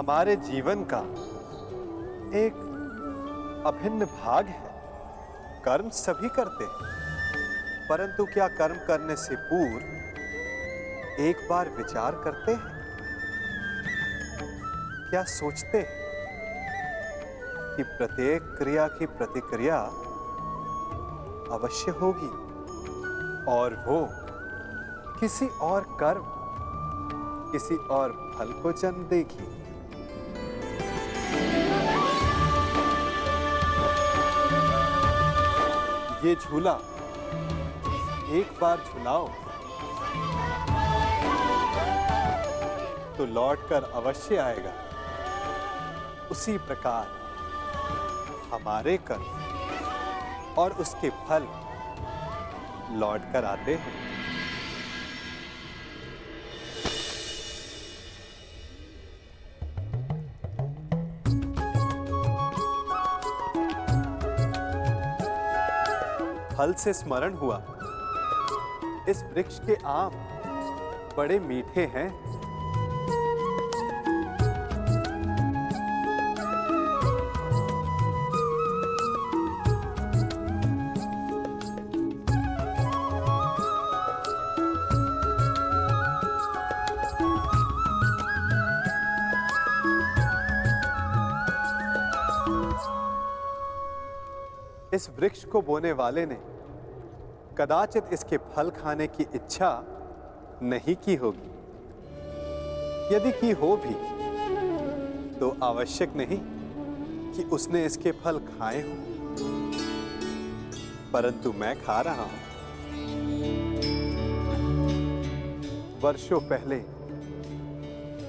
हमारे जीवन का एक अभिन्न भाग है। कर्म सभी करते हैं, परंतु क्या कर्म करने से पूर्व एक बार विचार करते हैं? क्या सोचते हैं कि प्रत्येक क्रिया की प्रतिक्रिया अवश्य होगी और वो किसी और कर्म, किसी और फल को जन्म देगी? ये झूला एक बार झुलाओ तो लौटकर अवश्य आएगा। उसी प्रकार हमारे कर्म और उसके फल लौटकर आते हैं। फल से स्मरण हुआ, इस वृक्ष के आम बड़े मीठे हैं। इस वृक्ष को बोने वाले ने कदाचित इसके फल खाने की इच्छा नहीं की होगी। यदि की हो भी तो आवश्यक नहीं कि उसने इसके फल खाए हों, परंतु मैं खा रहा हूं। वर्षों पहले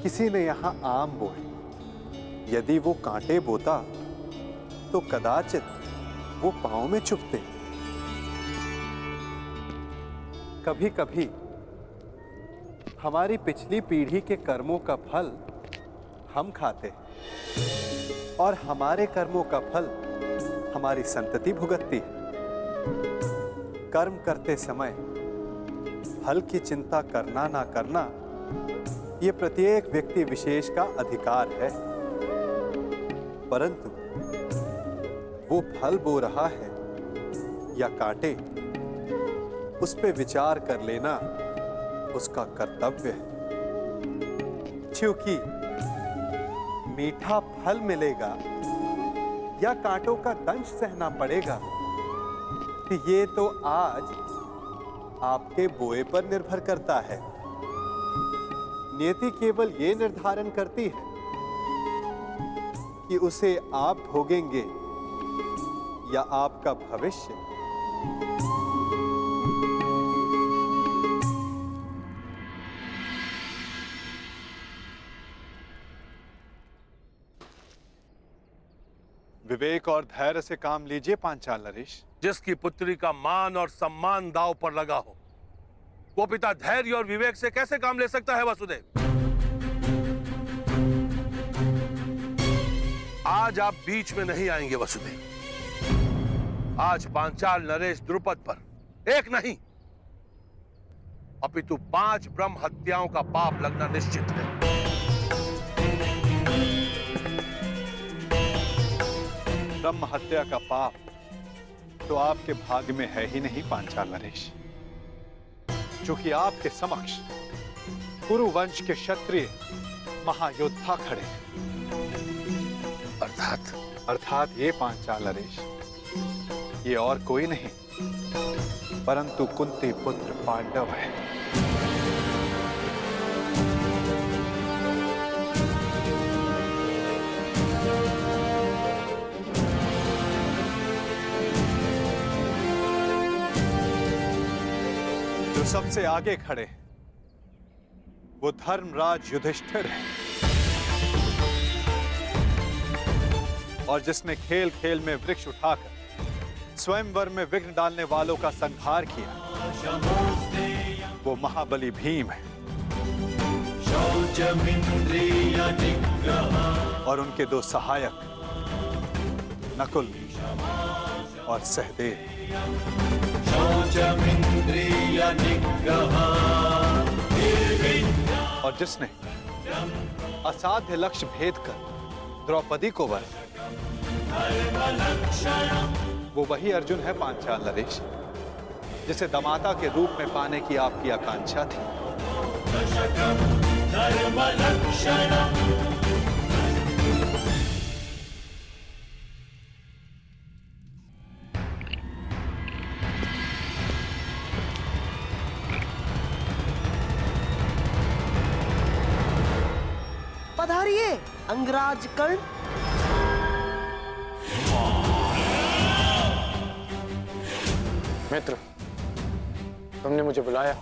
किसी ने यहां आम बोए। यदि वो कांटे बोता तो कदाचित वो पांव में चुभते। कभी कभी हमारी पिछली पीढ़ी के कर्मों का फल हम खाते हैं और हमारे कर्मों का फल हमारी संतति भुगतती है। कर्म करते समय फल की चिंता करना ना करना ये प्रत्येक व्यक्ति विशेष का अधिकार है, परंतु वो फल बो रहा है या कांटे, उस पे विचार कर लेना उसका कर्तव्य है। क्योंकि मीठा फल मिलेगा या कांटों का दंश सहना पड़ेगा, ये तो आज आपके बोए पर निर्भर करता है। नियति केवल ये निर्धारण करती है कि उसे आप भोगेंगे या आपका भविष्य। विवेक और धैर्य से काम लीजिए पांचाल नरेश। जिसकी पुत्री का मान और सम्मान दांव पर लगा हो, वो पिता धैर्य और विवेक से कैसे काम ले सकता है? वसुदेव, आज आप बीच में नहीं आएंगे। वसुदेव, आज पांचाल नरेश द्रुपद पर एक नहीं अपितु 5 ब्रह्म हत्याओं का पाप लगना निश्चित है। ब्रह्म हत्या का पाप तो आपके भाग्य में है ही नहीं पांचाल नरेश, क्योंकि आपके समक्ष कुरु वंश के क्षत्रिय महायोद्धा खड़े हैं। अर्थात ये पांचाल नरेश, ये और कोई नहीं परंतु कुंती पुत्र पांडव है। जो सबसे आगे खड़े वो धर्मराज युधिष्ठिर है, और जिसने खेल खेल में वृक्ष उठाकर स्वयंवर में विघ्न डालने वालों का संहार किया, वो महाबली भीम है। और उनके 2 सहायक नकुल और सहदेव। और जिसने असाध्य लक्ष्य भेद कर द्रौपदी को वर, वो वही अर्जुन है पांचाल नरेश, जिसे दमाता के रूप में पाने की आपकी आकांक्षा थी। पधारिए अंगराज कर्ण। मित्र, तुमने मुझे बुलाया?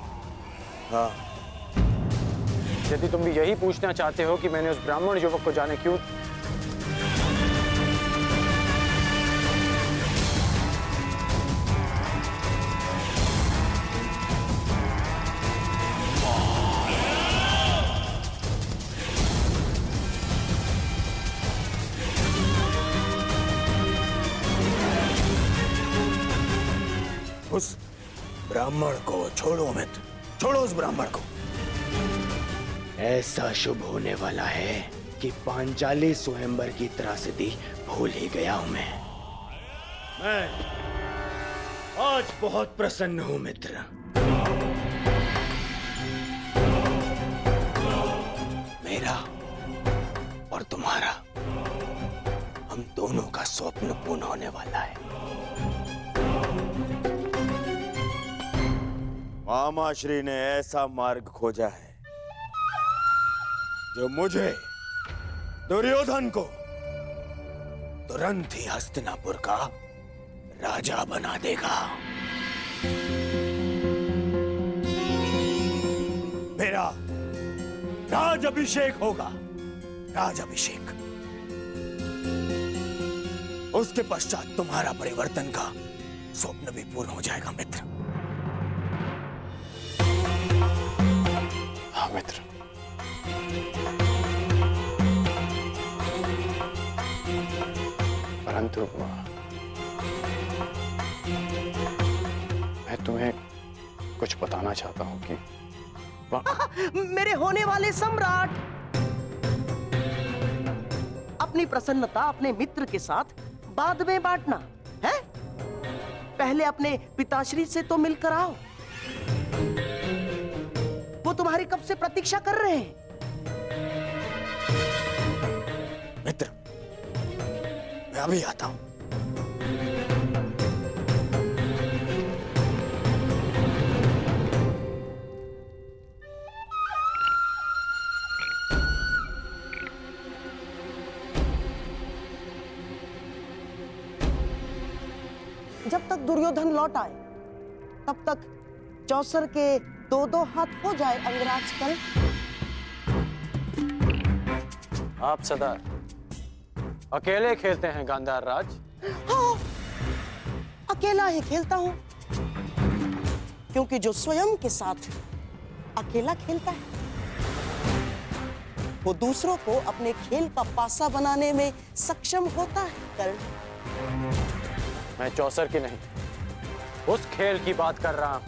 हाँ। यदि तुम भी यही पूछना चाहते हो कि मैंने उस ब्राह्मण युवक को जाने क्यों, उस ब्राह्मण को छोड़ो मित्र, छोड़ो उस ब्राह्मण को। ऐसा शुभ होने वाला है कि पांचाली स्वयंवर की त्रासदी भूल ही गया हूं मैं आज बहुत प्रसन्न हूं मित्र। मेरा और तुम्हारा, हम दोनों का स्वप्न पूर्ण होने वाला है। मामा श्री ने ऐसा मार्ग खोजा है जो मुझे, दुर्योधन को, तुरंत ही हस्तिनापुर का राजा बना देगा। मेरा राज अभिषेक होगा, राज अभिषेक। उसके पश्चात तुम्हारा परिवर्तन का स्वप्न भी पूर्ण हो जाएगा मित्र। हाँ मित्र, परंतु मैं तुम्हें कुछ बताना चाहता हूं कि मेरे होने वाले सम्राट, अपनी प्रसन्नता अपने मित्र के साथ बाद में बांटना है। पहले अपने पिताश्री से तो मिलकर आओ, वो तुम्हारी कब से प्रतीक्षा कर रहे हैं। मित्र, मैं अभी आता हूं। जब तक दुर्योधन लौट आए तब तक चौसर के दो दो हाथ हो जाए अंगराज कर्ण। आप सदा अकेले खेलते हैं गांधार राज? हाँ, अकेला ही खेलता हूं, क्योंकि जो स्वयं के साथ अकेला खेलता है वो दूसरों को अपने खेल का पासा बनाने में सक्षम होता है। कर्ण, मैं चौसर की नहीं, उस खेल की बात कर रहा हूं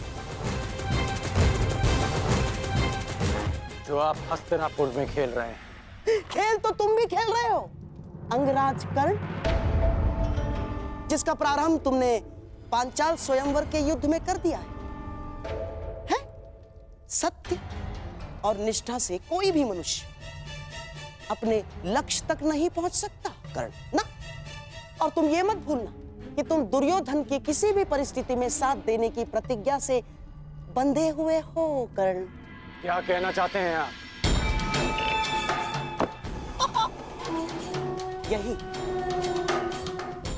जो आप हस्तिनापुर में खेल रहे हैं। खेल तो तुम भी खेल रहे हो अंगराज कर्ण, जिसका प्रारंभ तुमने पांचाल स्वयंवर के युद्ध में कर दिया है? सत्य और निष्ठा से कोई भी मनुष्य अपने लक्ष्य तक नहीं पहुंच सकता कर्ण ना। और तुम ये मत भूलना कि तुम दुर्योधन की किसी भी परिस्थिति में साथ देने की प्रतिज्ञा से बंधे हुए हो कर्ण। क्या कहना चाहते हैं आप? यही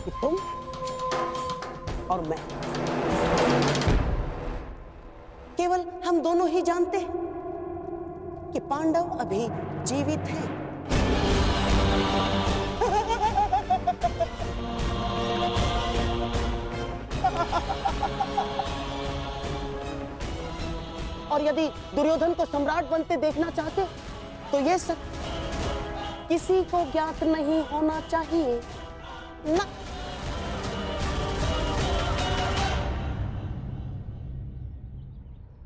कि तुम और मैं, केवल हम दोनों ही जानते हैं कि पांडव अभी जीवित हैं। और यदि दुर्योधन को सम्राट बनते देखना चाहते तो ये सब किसी को ज्ञात नहीं होना चाहिए ना।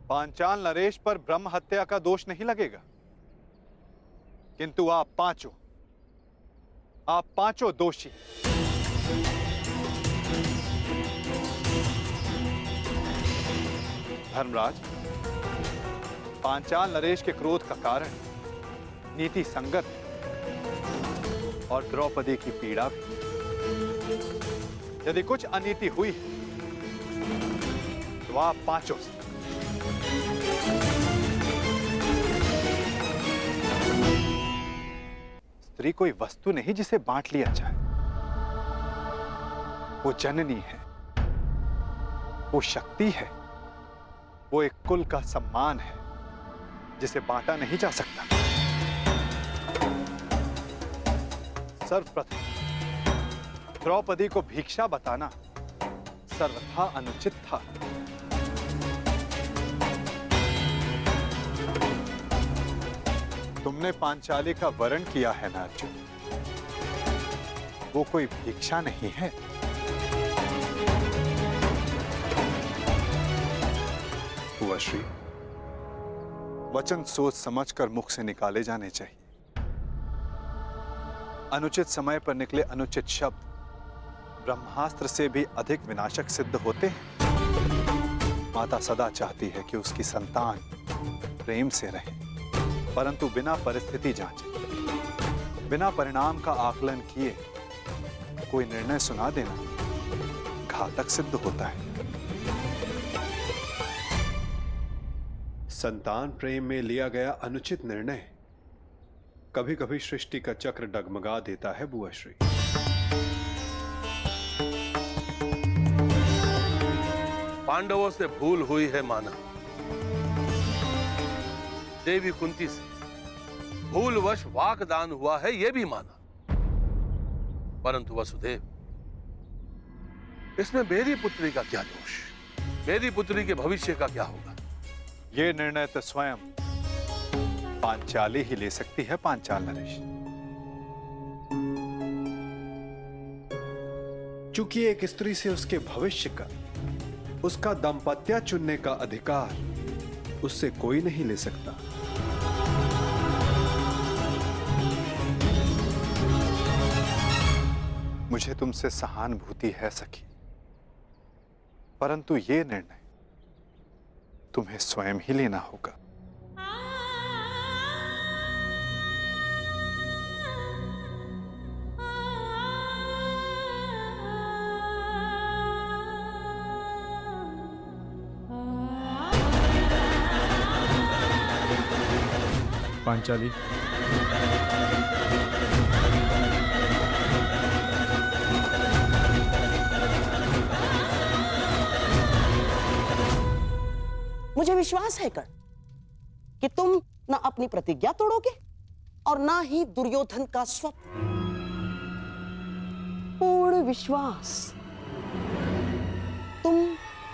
पांचाल नरेश पर ब्रह्म हत्या का दोष नहीं लगेगा? किंतु आप पांचों दोषी। धर्मराज, पांचाल नरेश के क्रोध का कारण नीति संगत और द्रौपदी की पीड़ा भी। यदि कुछ अनीति हुई है तो आप पांचों से। स्त्री कोई वस्तु नहीं जिसे बांट लिया जाए। वो जननी है, वो शक्ति है, वो एक कुल का सम्मान है जिसे बांटा नहीं जा सकता। सर्वप्रथम द्रौपदी को भिक्षा बताना सर्वथा अनुचित था। तुमने पांचाली का वरण किया है ना अर्जुन, वो कोई भिक्षा नहीं है। हुआ श्री, वचन सोच समझकर मुख से निकाले जाने चाहिए। अनुचित समय पर निकले अनुचित शब्द ब्रह्मास्त्र से भी अधिक विनाशक सिद्ध होते हैं। माता सदा चाहती है कि उसकी संतान प्रेम से रहे, परंतु बिना परिस्थिति जांचे, बिना परिणाम का आकलन किए कोई निर्णय सुना देना घातक सिद्ध होता है। संतान प्रेम में लिया गया अनुचित निर्णय कभी कभी सृष्टि का चक्र डगमगा देता है बुआश्री। पांडवों से भूल हुई है माना, देवी कुंती से भूलवश वाकदान हुआ है यह भी माना, परंतु वसुदेव, इसमें मेरी पुत्री का क्या दोष? मेरी पुत्री के भविष्य का क्या होगा? ये निर्णय तो स्वयं पांचाली ही ले सकती है। पांचाल नरेश, चूंकि एक स्त्री से उसके भविष्य का, उसका दाम्पत्य चुनने का अधिकार उससे कोई नहीं ले सकता। मुझे तुमसे सहानुभूति है सखी, परंतु ये निर्णय तुम्हें स्वयं ही लेना होगा। पांचाली, मुझे विश्वास है कर्ण कि तुम न अपनी प्रतिज्ञा तोड़ोगे और ना ही दुर्योधन का स्वप्न। पूर्ण विश्वास। तुम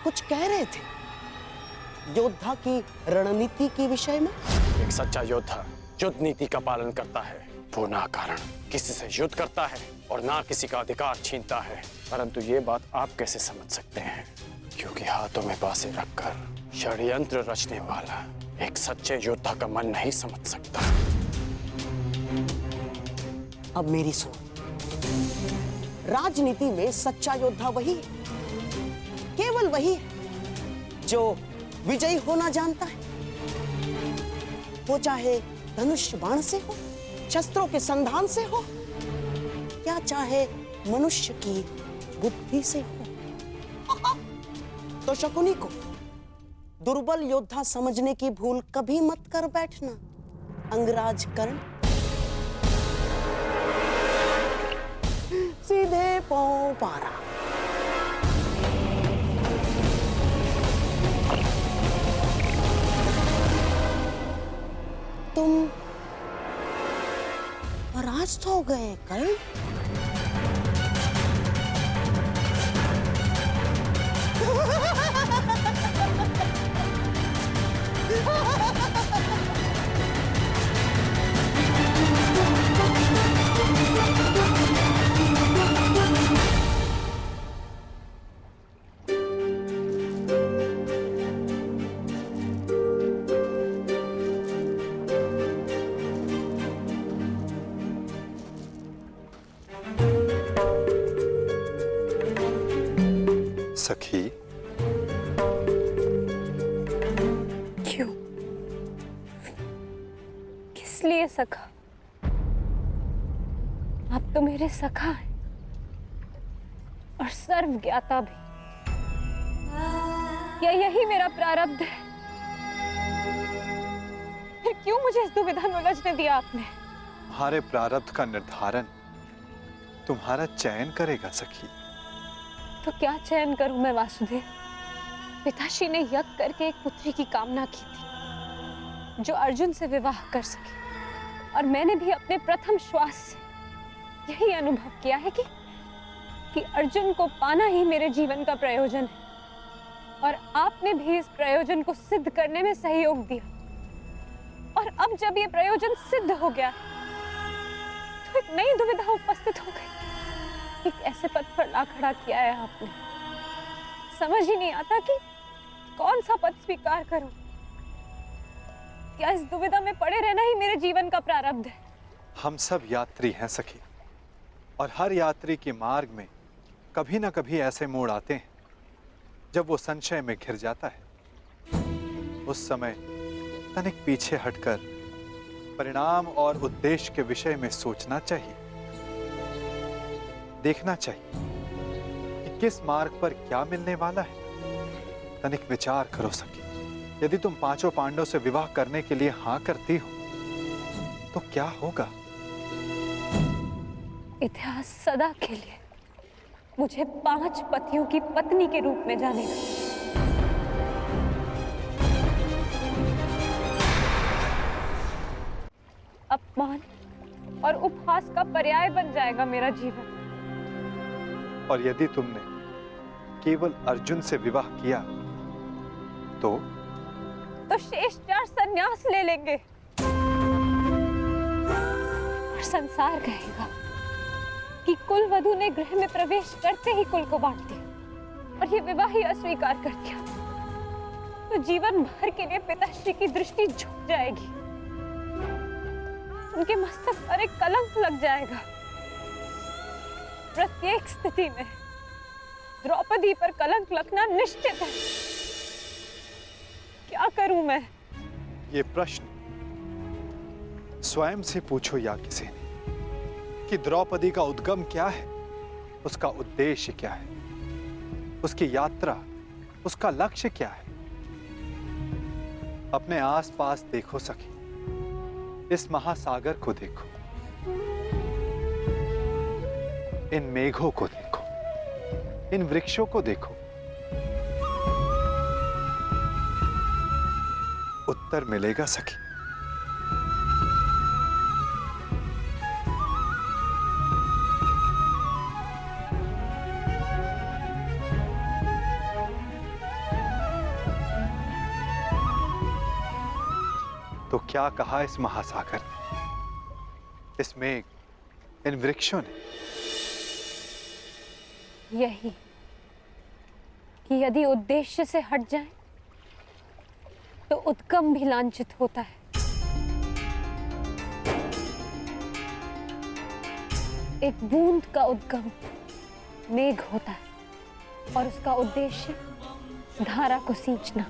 कुछ कह रहे थे योद्धा की रणनीति के विषय में। एक सच्चा योद्धा युद्ध नीति का पालन करता है। वो ना कारण किसी से युद्ध करता है और ना किसी का अधिकार छीनता है। परंतु ये बात आप कैसे समझ सकते हैं? क्योंकि हाथों में बांसे रखकर षड्यंत्र रचने वाला एक सच्चे योद्धा का मन नहीं समझ सकता। अब मेरी सुनो, राजनीति में सच्चा योद्धा वही है, केवल वही है जो विजयी होना जानता है। वो चाहे धनुष बाण से हो, शस्त्रों के संधान से हो, या चाहे मनुष्य की बुद्धि से हो। तो शकुनी को दुर्बल योद्धा समझने की भूल कभी मत कर बैठना अंगराज कर्ण। सीधे पांव पारा। तुम परास्त हो गए कर्ण। सखी, क्यों? किस लिए सखा? आप तो मेरे सखा हैं और सर्व ज्ञाता भी। क्या यही मेरा प्रारब्ध है? फिर क्यों मुझे इस दुविधा में उलझने दिया आपने? तुम्हारे प्रारब्ध का निर्धारण तुम्हारा चयन करेगा सखी। तो क्या चयन करूं मैं वासुदेव? पिताश्री ने यज्ञ करके एक पुत्री की कामना की थी जो अर्जुन से विवाह कर सके, और मैंने भी अपने प्रथम श्वास से यही अनुभव किया है कि अर्जुन को पाना ही मेरे जीवन का प्रयोजन है, और आपने भी इस प्रयोजन को सिद्ध करने में सहयोग दिया। और अब जब ये प्रयोजन सिद्ध हो गया तो एक नई दुविधा उपस्थित हो गई। एक ऐसे पद पर ला खड़ा किया है आपने, समझ ही नहीं आता कि कौन सा पद स्वीकार करूं। क्या इस दुविधा में पड़े रहना ही मेरे जीवन का प्रारब्ध है? हम सब यात्री हैं सखी, और हर यात्री के मार्ग में कभी ना कभी ऐसे मोड़ आते हैं जब वो संशय में घिर जाता है। उस समय तनिक पीछे हटकर परिणाम और उद्देश्य के विषय में सोचना चाहिए, देखना चाहिए कि किस मार्ग पर क्या मिलने वाला है। तनिक विचार करो सखी, यदि तुम पांचों पांडवों से विवाह करने के लिए हां करती हो तो क्या होगा? इतिहास सदा के लिए मुझे 5 पतियों की पत्नी के रूप में जानेगा। अपमान और उपहास का पर्याय बन जाएगा मेरा जीवन। और यदि तुमने केवल अर्जुन से विवाह किया तो शेष 4 संन्यास ले लेंगे और संसार कहेगा कि कुल वधू ने गृह में प्रवेश करते ही कुल को बांट दिया और ये विवाह ही अस्वीकार कर दिया। तो जीवन भर के लिए पिताश्री की दृष्टि झुक जाएगी, उनके मस्तक पर एक कलंक लग जाएगा। प्रत्येक स्थिति में द्रौपदी पर कलंक लगना निश्चित है। क्या करूं मैं? ये प्रश्न स्वयं से पूछो या किसी ने कि द्रौपदी का उद्गम क्या है, उसका उद्देश्य क्या है, उसकी यात्रा, उसका लक्ष्य क्या है। अपने आसपास देखो सखी, इस महासागर को देखो, इन मेघों को देखो, इन वृक्षों को देखो। उत्तर मिलेगा सखी। तो क्या कहा इस महासागर ने, इस मेघ, इन वृक्षों ने? यही कि यदि उद्देश्य से हट जाए तो उद्गम भी लांछित होता है। एक बूंद का उद्गम मेघ होता है और उसका उद्देश्य धारा को सींचना।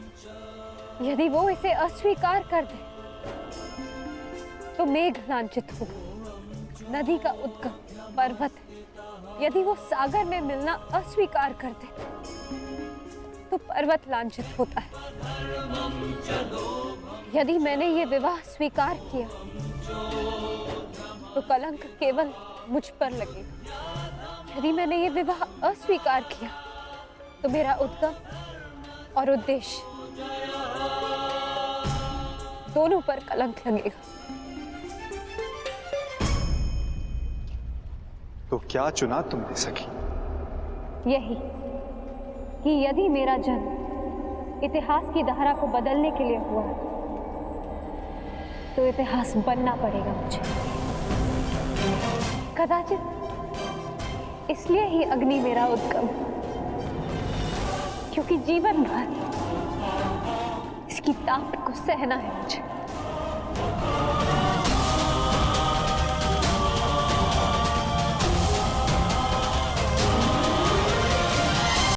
यदि वो इसे अस्वीकार कर दे तो मेघ लांछित होगा। नदी का उद्गम पर्वत है, यदि वो सागर में मिलना अस्वीकार कर दे तो पर्वत लांछित होता है। यदि मैंने ये विवाह स्वीकार किया तो कलंक केवल मुझ पर लगेगा। यदि मैंने ये विवाह अस्वीकार किया तो मेरा उद्गम और उद्देश्य दोनों पर कलंक लगेगा। तो क्या चुना तुमने सखी? यही कि यदि मेरा जन्म इतिहास की धारा को बदलने के लिए हुआ तो इतिहास बनना पड़ेगा मुझे। कदाचित इसलिए ही अग्नि मेरा उद्गम, क्योंकि जीवन भर इसकी ताप को सहना है मुझे।